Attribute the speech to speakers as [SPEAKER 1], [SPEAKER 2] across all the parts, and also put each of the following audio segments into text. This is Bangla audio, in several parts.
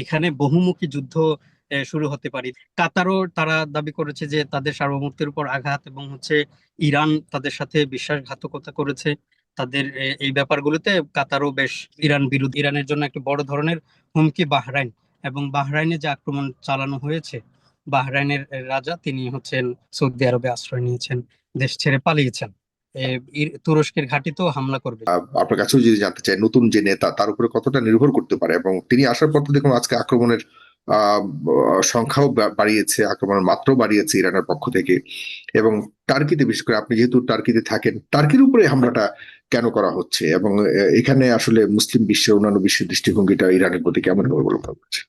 [SPEAKER 1] এখানে বহুমুখী যুদ্ধ শুরু হতে পারে। কাতারও তারা দাবি করেছে যে তাদের সার্বভৌমত্বের উপর আঘাত, এবং ইরান তাদের সাথে বিশ্বাসঘাতকতা করেছে। তাদের এই ব্যাপারগুলোতে কাতারও বেশ ইরান বিরোধী। ইরানের জন্য একটা বড় ধরনের হুমকি বাহরাইন, এবং বাহরাইনে যে আক্রমণ চালানো হয়েছে, বাহরাইনের রাজা তিনি সৌদি আরবে আশ্রয় নিয়েছেন, দেশ ছেড়ে পালিয়েছেন। তুরস্কের ঘাঁটিতেও হামলা করবে।
[SPEAKER 2] আপনার কাছেও যদি জানতে চাই, নতুন যে নেতা তার উপরে কতটা নির্ভর করতে পারে, এবং তিনি আসার পর তো দেখুন আজকে আক্রমণের আহ সংখ্যাও বাড়িয়েছে, আক্রমণের মাত্রাও বাড়িয়েছে ইরানের পক্ষ থেকে। এবং টার্কিতে, বিশেষ করে আপনি যেহেতু টার্কিতে থাকেন, টার্কির উপরে হামলাটা কেন করা হচ্ছে, এবং এখানে আসলে মুসলিম বিশ্বের, অন্যান্য বিশ্বের দৃষ্টিভঙ্গিটা ইরানের প্রতি কেমন হবে বলে মনে হচ্ছে?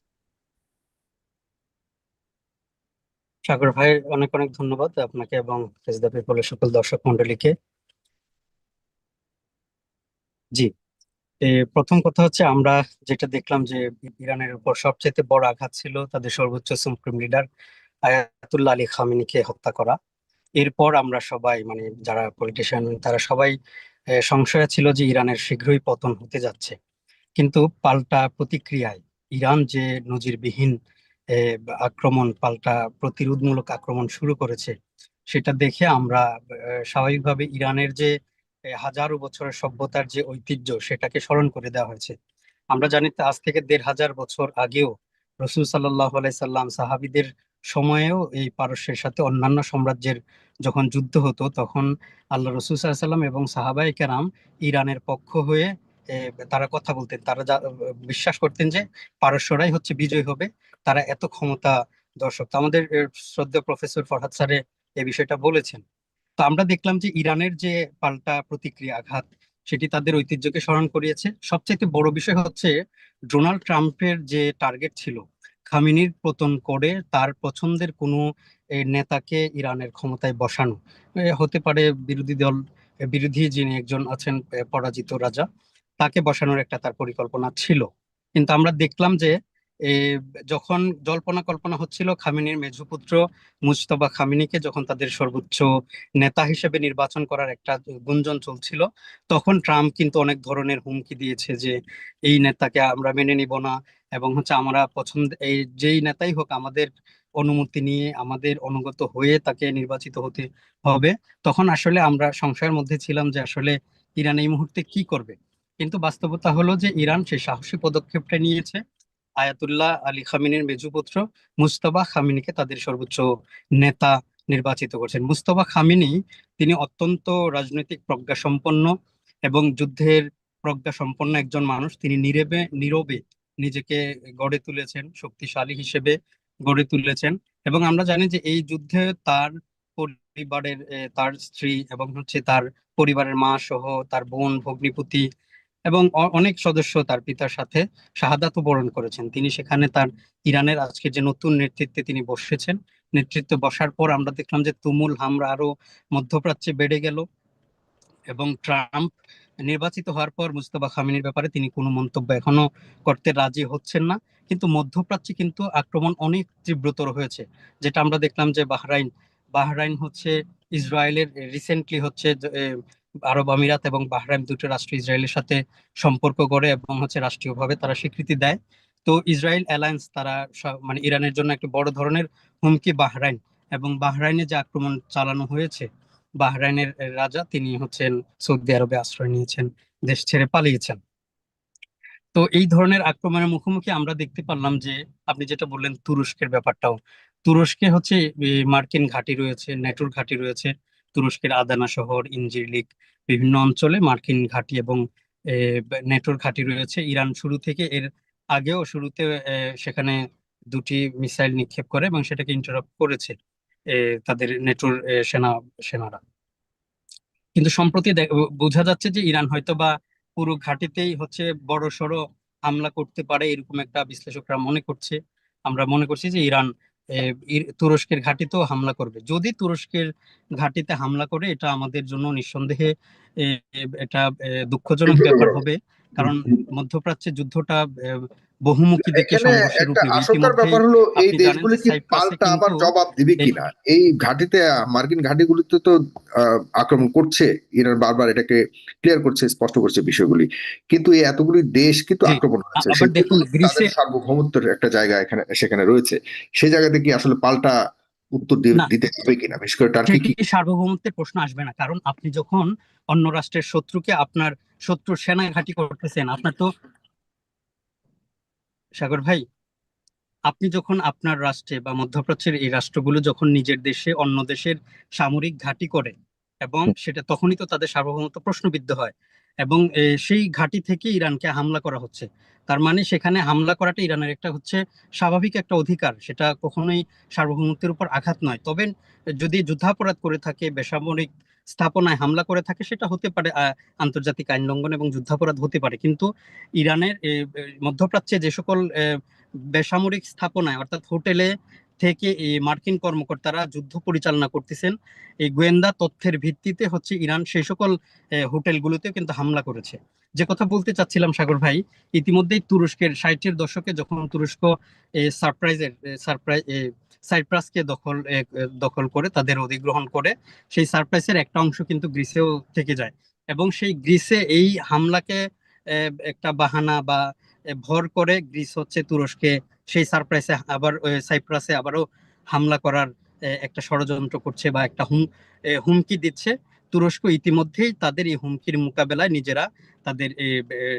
[SPEAKER 1] সাগর ভাই, অনেক অনেক ধন্যবাদ আপনাকে এবং ফেস দ্য পিপলের সকল দর্শক মন্ডলীকে। জি, প্রথম কথা হচ্ছে, আমরা যেটা দেখলাম যে ইরানের উপর সবচেয়ে বড় আঘাত ছিল তাদের সর্বোচ্চ সুপ্রিম লিডার আয়াতুল্লাহ আলী খামেনিকে হত্যা করা। এরপর আমরা সবাই, মানে যারা পলিটিশিয়ান, তারা সবাই সংশয়ে ছিল যে ইরানের শীঘ্রই পতন হতে যাচ্ছে। কিন্তু পাল্টা প্রতিক্রিয়ায় ইরান যে নজিরবিহীন আক্রমণ, পাল্টা প্রতিরোধমূলক আক্রমণ শুরু করেছে, সেটা দেখে আমরা স্বাভাবিকভাবে ইরানের যে হাজারো বছরের সভ্যতার যে ঐতিহ্য, সেটাকে স্মরণ করে দেওয়া হয়েছে। আমরা জানি তো আজ থেকে ১৫০০ বছর আগেও রসুল সাল্লাহ আলাইসাল্লাম সাহাবিদের সময়েও এই পারস্যের সাথে অন্যান্য সাম্রাজ্যের যখন যুদ্ধ হতো, তখন আল্লাহ রসুল সাল্লাল্লাহু আলাইহি সাল্লাম এবং সাহাবায়ে কেরাম ইরানের পক্ষ হয়ে তারা কথা বলতেন। তারা বিশ্বাস করতেন যে পারস্যরাই বিজয় হবে। তারা এত ক্ষমতা দর্শক। তো আমাদের শ্রদ্ধেয় প্রফেসর ফরহাদ স্যারে এই বিষয়টা বলেছেন। তো আমরা দেখলাম যে ইরানের যে পাল্টা প্রতিক্রিয়া আঘাত, সেটি তাদের ঐতিহ্যকে স্মরণ করিয়েছে। সবচেয়ে বড় বিষয় হচ্ছে, ডোনাল্ড ট্রাম্পের যে টার্গেট ছিল খামেনির পতন করে তার পছন্দের কোনো নেতাকে ইরানের ক্ষমতায় বসানো। হতে পারে বিরোধী দল, বিরোধী যিনি একজন আছেন পরাজিত রাজা, তাকে বসানোর একটা তার পরিকল্পনা ছিল। কিন্তু আমরা দেখলাম যে এ, যখন জল্পনা কল্পনা হচ্ছিল খামেনির মেঝপুত্র মুজতবা খামেনিকে যখন তাদের সর্বোচ্চ নেতা হিসেবে নির্বাচন করার একটা গুঞ্জন চলছিল, তখন ট্রাম্প কিন্তু অনেক ধরনের হুমকি দিয়েছে যে এই নেতাকে আমরা মেনে নিব না, এবং আমরা পছন্দ, এই যেই নেতাই হোক আমাদের অনুমতি নিয়ে, আমাদের অনুগত হয়ে তাকে নির্বাচিত হতে হবে। তখন আসলে আমরা সংশয়ের মধ্যে ছিলাম যে আসলে ইরান এই মুহূর্তে কি করবে। কিন্তু বাস্তবতা হলো যে ইরান সেই সাহসী পদক্ষেপটা নিয়েছে। আয়াতুল্লাহ আলী খামেনির মেজুপুত্র মুজতবা খামেনিকে তাদের সর্বোচ্চ নেতা নির্বাচিত করছেন। মুজতবা খামেনি তিনি অত্যন্ত রাজনৈতিক প্রজ্ঞা সম্পন্ন এবং যুদ্ধের প্রজ্ঞা সম্পন্ন একজন মানুষ। তিনি নীরবে নীরবে নিজেকে গড়ে তুলেছেন, শক্তিশালী হিসেবে গড়ে তুলেছেন। এবং আমরা জানি যে এই যুদ্ধে তার পরিবারের, তার স্ত্রী এবং তার পরিবারের মা সহ তার বোন, ভগ্নিপতি এবং অনেক সদস্য তার পিতার সাথে শাহাদাত বরণ করেছেন। তিনি সেখানে তার ইরানের আজকে যে নতুন নেতৃত্বে তিনি বসেছেন, নেতৃত্বে বসার পর আমরা দেখলাম যে তুমুল হামলা আরো মধ্যপ্রাচ্যে বেড়ে গেল। এবং ট্রাম্প নির্বাচিত হওয়ার পর মুস্তফা খামেনির ব্যাপারে তিনি কোনো মন্তব্য এখনো করতে রাজি হচ্ছেন না। কিন্তু মধ্যপ্রাচ্যে কিন্তু আক্রমণ অনেক তীব্রতর হয়েছে, যেটা আমরা দেখলাম যে বাহরাইন বাহরাইন ইসরায়েলের রিসেন্টলি আরব আমিরাত এবং বাহরাইন দুটো রাষ্ট্র ইসরায়েলের সাথে সম্পর্ক গড়ে এবং রাষ্ট্রীয়ভাবে তারা স্বীকৃতি দেয়। তো ইসরায়েল অ্যালায়েন্স তারা মানে ইরানের জন্য একটা বড় ধরনের হুমকি বাহরাইন। এবং বাহরাইনে যে আক্রমণ চালানো হয়েছে, বাহরাইনের রাজা তিনি সৌদি আরবে আশ্রয় নিয়েছেন, দেশ ছেড়ে পালিয়েছেন। তো এই ধরনের আক্রমণের মুখোমুখি আমরা দেখতে পারলাম যে, আপনি যেটা বললেন তুরস্কের ব্যাপারটাও, তুরস্কে মার্কিন ঘাঁটি রয়েছে, ন্যাটোর ঘাঁটি রয়েছে। তুরস্কের আদানা শহর, ইনজিরলিক, বিভিন্ন অঞ্চলে মার্কিন ঘাঁটি এবং ন্যাটোর ঘাঁটি রয়েছে। ইরান শুরু থেকে, এর আগেও শুরুতে সেখানে দুটি মিসাইল নিক্ষেপ করে এবং সেটাকে ইন্টারাপ্ট করেছে তাদের ন্যাটোর সেনারা। কিন্তু সম্প্রতি বোঝা যাচ্ছে যে ইরান হয়তো বা পুরো ঘাঁটিতেই বড় সড় হামলা করতে পারে, এরকম একটা বিশ্লেষকরা মনে করছে। আমরা মনে করছি যে ইরান তুরস্কের ঘাঁটিতেও হামলা করবে। যদি তুরস্কের ঘাঁটিতে হামলা করে, এটা আমাদের জন্য নিঃসন্দেহে এটা দুঃখজনক ব্যাপার হবে। কারণ মধ্যপ্রাচ্যে যুদ্ধটা বহুমুখী দিকে
[SPEAKER 2] এখানে
[SPEAKER 1] সংঘর্ষের
[SPEAKER 2] একটা
[SPEAKER 1] রূপ নেবে।
[SPEAKER 2] আশঙ্কার
[SPEAKER 1] ইতিমধ্যেই
[SPEAKER 2] ব্যাপার হলো এই
[SPEAKER 1] আপনি জানেন
[SPEAKER 2] দেশগুলি
[SPEAKER 1] যে
[SPEAKER 2] কি
[SPEAKER 1] সাইপ্রাসে
[SPEAKER 2] পাল্টা আবার
[SPEAKER 1] কিন্তু
[SPEAKER 2] জবাব দিবে
[SPEAKER 1] এই
[SPEAKER 2] কিনা। এই ঘাঁটিতে মার্কিন ঘাঁটিগুলিতে তো আক্রমণ করছে, ইরান বারবার এটাকে ক্লিয়ার করছে, স্পষ্ট করছে বিষয়গুলি, কিন্তু এই এতগুলি দেশ কিন্তু
[SPEAKER 1] জি
[SPEAKER 2] আক্রমণ হচ্ছে,
[SPEAKER 1] আবার
[SPEAKER 2] সেগুলো
[SPEAKER 1] দেখুন
[SPEAKER 2] তাদের
[SPEAKER 1] গ্রিসে
[SPEAKER 2] সার্বভৌমত্বের একটা জায়গা এখানে সেখানে রয়েছে, সেই জায়গাতে কি আসলে পাল্টা উত্তর
[SPEAKER 1] না,
[SPEAKER 2] দিতে হবে কিনা, বিশেষ করে টার্কি
[SPEAKER 1] সেটি
[SPEAKER 2] কি।
[SPEAKER 1] সার্বভৌমত্বের প্রশ্ন আসবে না, কারণ আপনি যখন অন্য রাষ্ট্রের শত্রুকে আপনার শত্রুর সেনা ঘাঁটি করতেছেন, আপনার তো, সাগর ভাই, আপনি যখন আপনার রাষ্ট্রে বা মধ্যপ্রাচ্যের এই রাষ্ট্রগুলো যখন নিজের দেশে অন্য দেশের সামরিক ঘাঁটি করে, এবং সেটা তখনই তো তাদের সার্বভৌমত্ব প্রশ্নবিদ্ধ হয়, এবং সেই ঘাঁটি থেকে ইরানকে হামলা করা হচ্ছে। তার মানে সেখানে হামলা করাটা ইরানের একটা হচ্ছে স্বাভাবিক একটা অধিকার, সেটা কখনোই সার্বভৌমত্বের উপর আঘাত নয়। তবে যদি যুদ্ধাপরাধ করে থাকে, বেসামরিক স্থাপনায় হামলা করে থাকে, সেটা হতে পারে আন্তর্জাতিক আইন লঙ্ঘন এবং যুদ্ধাপরাধ হতে পারে। কিন্তু ইরানের মধ্যপ্রাচ্যে যে সকল বেসামরিক স্থাপনায় অর্থাৎ হোটেলে থেকে এই মার্কিন কর্মকর্তারা যুদ্ধ পরিচালনা করতেছেন, এই গোয়েন্দা তথ্যের ভিত্তিতে হচ্ছে ইরান সেই সকল হোটেলগুলোতে কিন্তু হামলা করেছে। যে কথা বলতে চাচ্ছিলাম সাগর ভাই, ইতিমধ্যেই তুরস্কের 60-এর দশকে যখন তুরস্ক সারপ্রাইজ সাইপ্রাসকে দখল করে, তাদের অধিগ্রহণ করে, সেই সারপ্রাইজের একটা অংশ কিন্তু গ্রিসেও থেকে যায়, এবং সেই গ্রিসে এই হামলাকে একটা বাহানা বা ভর করে গ্রিস হচ্ছে তুরস্কে সেই সাইপ্রাসে আবারও হামলা করার একটা ষড়যন্ত্র করছে বা একটা হুমকি দিচ্ছে। তুরস্ক ইতিমধ্যেই তাদের এই হুমকির মোকাবেলায় নিজেরা তাদের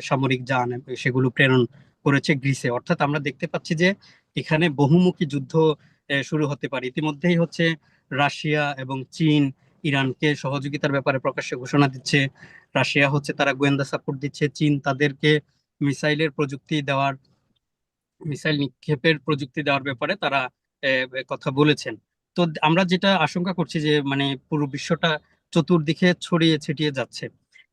[SPEAKER 1] সামরিক যান সেগুলো প্রেরণ করেছে গ্রিসে। অর্থাৎ আমরা দেখতে পাচ্ছি যে এখানে বহুমুখী যুদ্ধ শুরু হতে পারে। ইতিমধ্যেই হচ্ছে রাশিয়া এবং চীন ইরানকে সহযোগিতার ব্যাপারে প্রকাশ্যে ঘোষণা দিচ্ছে। রাশিয়া হচ্ছে তারা গোয়েন্দা সাপোর্ট দিচ্ছে, চীন তাদেরকে মিসাইলের প্রযুক্তি দেওয়ার মিসাইল নিক্ষেপের প্রযুক্তি দেওয়ার ব্যাপারে তারা কথা বলেছেন। তো আমরা যেটা আশঙ্কা করছি যে মানে পুরো বিশ্বটা চতুর্দিকে ছড়িয়ে ছিটিয়ে যাচ্ছে।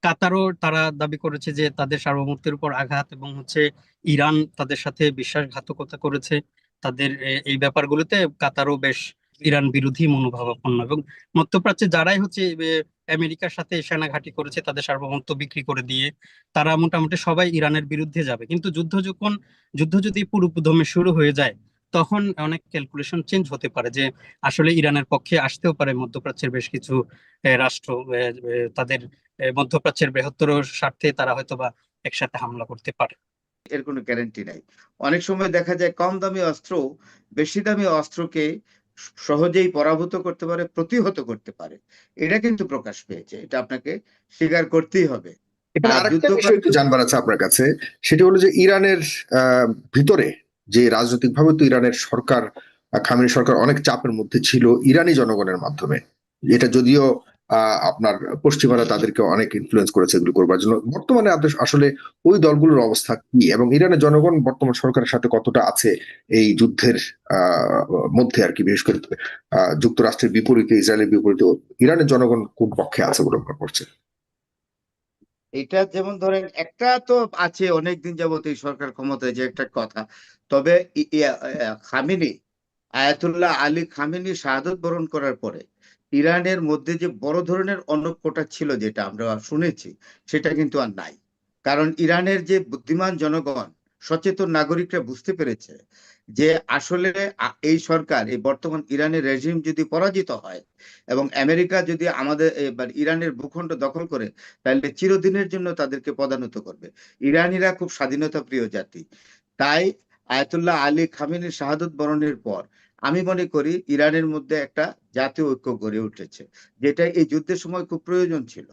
[SPEAKER 1] কাতারও তারা দাবি করেছে যে তাদের সার্বভৌমত্বের উপর আঘাত, এবং হচ্ছে ইরান তাদের সাথে বিশ্বাসঘাতকতা করেছে। তাদের এই ব্যাপারগুলোতে কাতারও বেশ ইরান বিরোধী মনোভাবাপন্ন, এবং মধ্যপ্রাচ্যে যারাই হচ্ছে আমেরিকার সাথে সেনা ঘাঁটি করেছে তাদের সার্বভৌমত্ব বিক্রি করে দিয়ে তারা মোটামুটি সবাই ইরানের বিরুদ্ধে যাবে। কিন্তু যুদ্ধ যদি পুরোদমে শুরু হয়ে যায়, তখন অনেক ক্যালকুলেশন চেঞ্জ হতে পারে, যে আসলে ইরানের পক্ষে আসতেও পারে মধ্যপ্রাচ্যের বেশ কিছু রাষ্ট্র, তাদের মধ্যপ্রাচ্যের বৃহত্তর স্বার্থে তারা হয়তোবা একসাথে হামলা করতে পারে।
[SPEAKER 3] এর কোনো গ্যারান্টি নাই। অনেক সময় দেখা যায় কম দামি অস্ত্র বেশি দামি অস্ত্রকে সহজেই পরাভূত করতে পারে, প্রতিহত করতে পারে। এটা কিন্তু প্রকাশ পেয়েছে, এটা আপনাকে স্বীকার করতেই হবে।
[SPEAKER 2] এখানে
[SPEAKER 3] আর
[SPEAKER 2] আরেকটা বিষয় একটু জানবার আছে আপনার কাছে, সেটা হলো যে ইরানের ভিতরে যে রাজনৈতিক ভাবে তো ইরানের সরকার, খামেনি সরকার অনেক চাপের মধ্যে ছিল ইরানি জনগণের মাধ্যমে। এটা যদিও আপনার পশ্চিমারা তাদেরকে অনেক ইনফ্লুয়েন্স করেছে এগুলো করবার জন্য। বর্তমানে আসলে ওই দলগুলোর অবস্থা কি, এবং ইরানের জনগণ বর্তমান সরকারের সাথে কতটা আছে এই যুদ্ধের আহ মধ্যে আর কি, বিশেষ করে যুক্তরাষ্ট্রের বিপরীতে, ইসরায়েলের বিপরীতে ইরানের জনগণ কোন পক্ষে আছে বলে মনে করছে?
[SPEAKER 3] এটা যেমন ধরেন একটা তো আছে অনেকদিন যাবত এই সরকার ক্ষমতায়, যে একটা কথা। তবে খামেনি, আয়াতুল্লাহ আলী খামেনি শাহাদত বরণ করার পরে ইরানের মধ্যে যে বড় ধরনের অনৈক্যটা ছিল, যেটা আমরা শুনেছি, সেটা কিন্তু আর নাই। কারণ ইরানের যে বুদ্ধিমান জনগণ, সচেতন নাগরিকরা বুঝতে পেরেছে যে আসলে এই সরকার, এই বর্তমান ইরানের রেজিম যদি পরাজিত হয় এবং আমেরিকা যদি আমাদের ইরানের ভূখণ্ড দখল করে, তাহলে চিরদিনের জন্য তাদেরকে পদানত করবে। ইরানিরা খুব স্বাধীনতা প্রিয় জাতি। তাই আয়াতুল্লাহ আলী খামেনির শাহাদত বরণের পর আমি মনে করি ইরানের মধ্যে একটা জাতীয় ঐক্য গড়ে উঠেছে, যেটা এই যুদ্ধের সময় খুব প্রয়োজন ছিল।